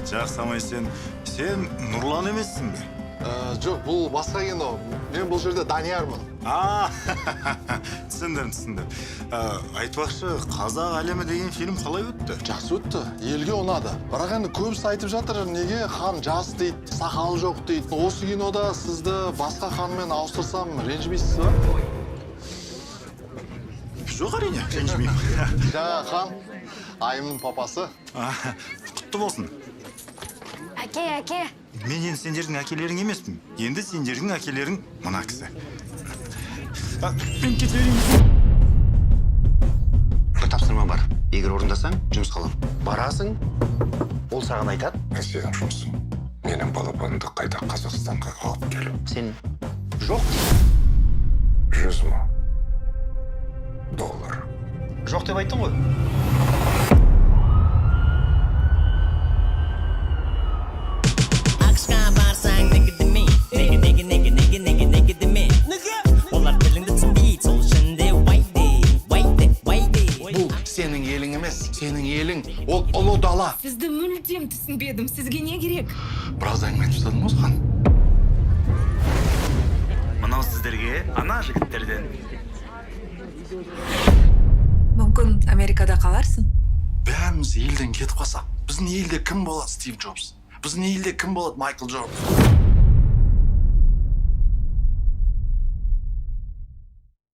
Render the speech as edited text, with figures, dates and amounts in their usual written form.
Жақсамай сен Нұрлан емессің бе? Жоқ, бұл басқа кино. Мен бұл жерде Даниярмын. Түсіндім. Айтпақшы, қазақ әлемі деген фильм қалай өтті? Жақсы өтті, елге ұнады. Бірақ енді көбісі айтып жатыр, неге хан жас дейді, сақалы жоқ дейді. Осы кинода сізді басқа ханмен ауыстырсам ренжімейсіз ба? Жоқ, әрине, ренжімеймін. Жаңа хан, Айымның папасы. Құтты болсын. Әке. Мен енді сендердің әкелерің емеспін. Енді сендердің әкелерің мына кісі. Мен кетерейін. Бір тапсырма бар. Егер орындасаң, жұмысқа алам. Барасың, ол саған айтады. Сенің жұмысың. Менің балапанымды қайта Қазақстанға алып келу. Сен жоқ. 100 мың доллар. Жоқ деп айттың ғой. Ақшқа барсаң, неге деме. Неге деме. Олар тіліңді түсінбейді, сол үшін де вайды. Бұл сенің елің емес, сенің елің. Ол ұлы дала. Сізді мүлдем түсінбедім. Сізге не керек? Біраз әңгіме айтып тастадым ғой хан. Мынау сіздерге ана жігіттерден. Мүмкін Америкада қаларсың? Бәріміз елден кетіп қалсақ, біздің елде кім болады Стив Джобс? Біздің елде кім болады Майкл Джордан?